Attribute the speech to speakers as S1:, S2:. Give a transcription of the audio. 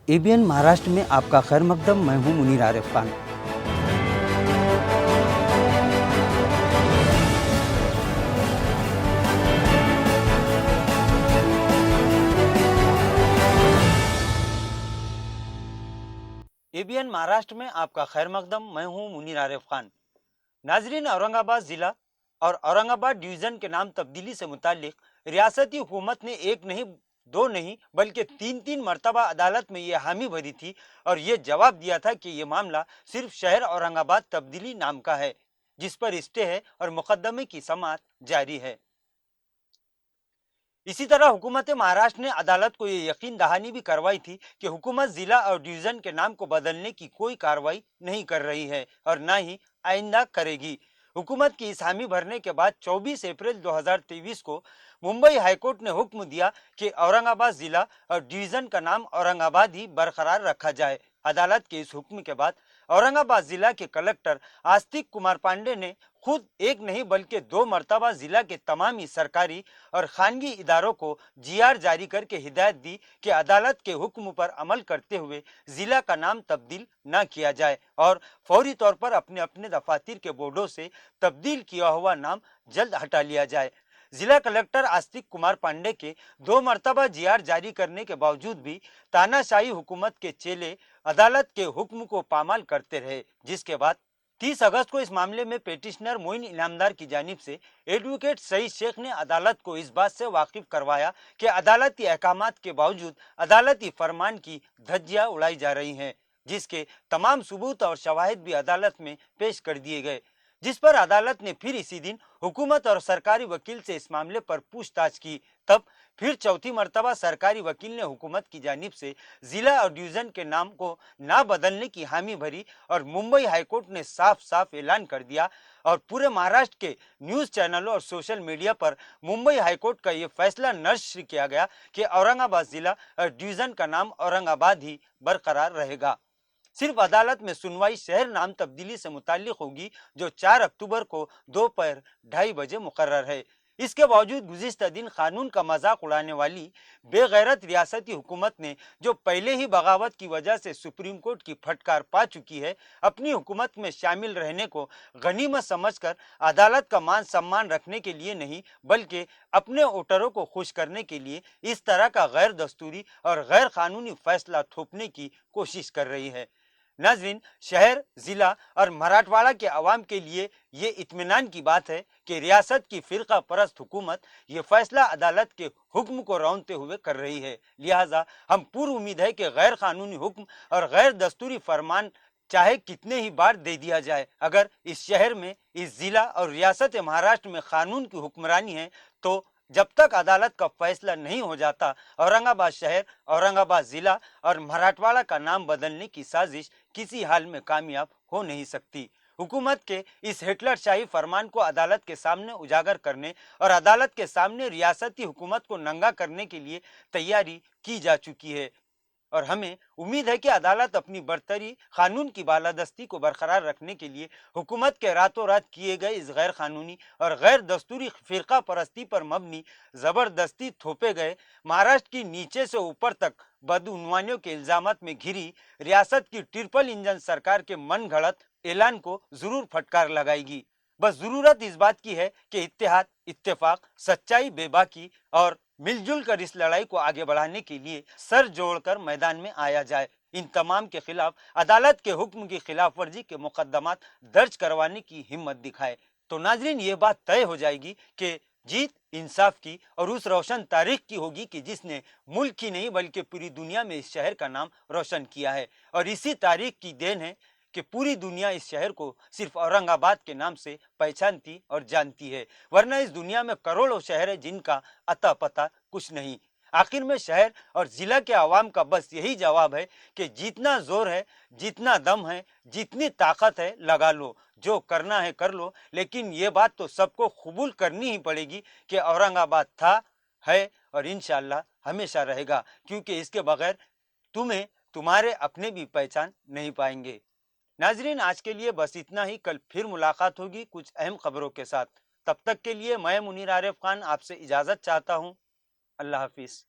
S1: ABN Maharashtra में आपका खैर मकदम। मैं हूं मुनीर आरिफ खान। एबीएन महाराष्ट्र में आपका खैर मकदम। मैं हूं मुनीर आरिफ खान। नाजरीन, औरंगाबाद जिला और औरंगाबाद डिवीजन के नाम तब्दीली से मुतालिक रियासती हुकूमत ने एक नहीं, दो नहीं, बल्कि तीन तीन मरतबा अदालत में ये हामी भरी थी और ये जवाब दिया था कि ये मामला सिर्फ शहर औरंगाबाद तब्दीली नाम का है, जिस पर स्टे है और मुकदमे की समाअत जारी है। इसी तरह हुकूमत महाराष्ट्र ने अदालत को ये यकीन दहानी भी करवाई थी कि हुकूमत जिला और डिवीजन के नाम को बदलने की कोई कार्रवाई नहीं कर रही है और न ही आइंदा करेगी। हुकूमत की इस हामी भरने के बाद 24 अप्रैल 2023 को मुंबई हाईकोर्ट ने हुक्म दिया कि औरंगाबाद जिला और डिवीजन का नाम औरंगाबाद ही बरकरार रखा जाए। अदालत के इस हुक्म के बाद औरंगाबाद जिला के कलेक्टर आस्तिक कुमार पांडे ने खुद एक नहीं बल्कि दो मरतबा जिला के तमाम ही सरकारी और खानगी इदारों को जीआर जारी करके हिदायत दी कि अदालत के हुक्म पर अमल करते हुए जिला का नाम तब्दील न किया जाए और फौरी तौर पर अपने अपने दफातर के बोर्डों से तब्दील किया हुआ नाम जल्द हटा लिया जाए। जिला कलेक्टर आस्तिक कुमार पांडे के दो मरतबा जीआर जारी करने के बावजूद भी तानाशाही हुकूमत के चेले अदालत के हुक्म को पामाल करते रहे, जिसके बाद 30 अगस्त को इस मामले में पेटिशनर मोइन इनामदार की जानिब से एडवोकेट सईद शेख ने अदालत को इस बात से वाकिफ करवाया कि अदालती अहकामात के बावजूद अदालती फरमान की धज्जियां उड़ाई जा रही हैं, जिसके तमाम सबूत और शवाहिद भी अदालत में पेश कर दिए गए, जिस पर अदालत ने फिर इसी दिन हुकूमत और सरकारी वकील से इस मामले पर पूछताछ की। तब फिर चौथी मरतबा सरकारी वकील ने हुकूमत की जानिब से जिला और डिवीजन के नाम को ना बदलने की हामी भरी और मुंबई हाईकोर्ट ने साफ साफ ऐलान कर दिया और पूरे महाराष्ट्र के न्यूज़ चैनलों और सोशल मीडिया पर मुंबई हाईकोर्ट का ये फैसला नश्र किया गया कि औरंगाबाद जिला और डिवीजन का नाम औरंगाबाद ही बरकरार रहेगा। सिर्फ अदालत में सुनवाई शहर नाम तब्दीली से मुताल्लिक होगी, जो 4 अक्टूबर को दोपहर 2:30 बजे मुकर्रर है। इसके बावजूद गुज़िश्ता दिन कानून का मजाक उड़ाने वाली बेगैरत रियासती हुकूमत ने, जो पहले ही बगावत की वजह से सुप्रीम कोर्ट की फटकार पा चुकी है, अपनी हुकूमत में शामिल रहने को गनीमत समझकर अदालत का मान सम्मान रखने के लिए नहीं बल्कि अपने वोटरों को खुश करने के लिए इस तरह का गैर दस्तूरी और गैर कानूनी फैसला थोपने की कोशिश कर रही है। नाज़रीन, शहर, जिला और मराठवाड़ा के अवाम के लिए ये इत्मीनान की बात है कि रियासत की फिरका परस्त हुकूमत ये फैसला अदालत के हुक्म को रौंदते हुए कर रही है। लिहाजा हम पूरी उम्मीद है कि गैर कानूनी हुक्म और गैर दस्तूरी फरमान चाहे कितने ही बार दे दिया जाए, अगर इस शहर में, इस जिला और रियासत महाराष्ट्र में कानून की हुक्मरानी है, तो जब तक अदालत का फैसला नहीं हो जाता, औरंगाबाद शहर, औरंगाबाद जिला और मराठवाड़ा का नाम बदलने की साजिश किसी हाल में कामयाब हो नहीं सकती। हुकूमत के इस हिटलर शाही फरमान को अदालत के सामने उजागर करने और अदालत के सामने रियासती हुकूमत को नंगा करने के लिए तैयारी की जा चुकी है और हमें उम्मीद है कि अदालत अपनी बरतरी, कानून की बालादस्ती को बरकरार रखने के लिए हुकूमत के रातों रात किए गए इस गैर कानूनी और गैर दस्तूरी फिरका परस्ती पर मबनी ज़बरदस्ती थोपे गए महाराष्ट्र की नीचे से ऊपर तक बदउनवानियों के इल्जामात में घिरी रियासत की ट्रिपल इंजन सरकार के मन घड़त ऐलान को जरूर फटकार लगाएगी। बस जरूरत इस बात की है कि इत्तेहाद, इत्तेफाक, सच्चाई, बेबाकी और मिलजुल कर इस लड़ाई को आगे बढ़ाने के लिए सर जोड़कर मैदान में आया जाए। इन तमाम के खिलाफ अदालत के हुक्म की खिलाफ वर्जी के मुकदमात दर्ज करवाने की हिम्मत दिखाए, तो नाजरीन ये बात तय हो जाएगी कि जीत इंसाफ की और उस रोशन तारीख की होगी कि जिसने मुल्क ही नहीं बल्कि पूरी दुनिया में इस शहर का नाम रोशन किया है। और इसी तारीख की देन है कि पूरी दुनिया इस शहर को सिर्फ औरंगाबाद के नाम से पहचानती और जानती है, वरना इस दुनिया में करोड़ों शहर है जिनका अता पता कुछ नहीं। आखिर में शहर और जिला के आवाम का बस यही जवाब है कि जितना जोर है, जितना दम है, जितनी ताकत है लगा लो, जो करना है कर लो, लेकिन ये बात तो सबको कबूल करनी ही पड़ेगी कि औरंगाबाद था, है और इंशाअल्लाह हमेशा रहेगा, क्योंकि इसके बगैर तुम्हें तुम्हारे अपने भी पहचान नहीं पाएंगे। नाजरीन, आज के लिए बस इतना ही। कल फिर मुलाकात होगी कुछ अहम खबरों के साथ। तब तक के लिए मैं मुनीर आरिफ खान आपसे इजाज़त चाहता हूँ। अल्लाह हाफिज़।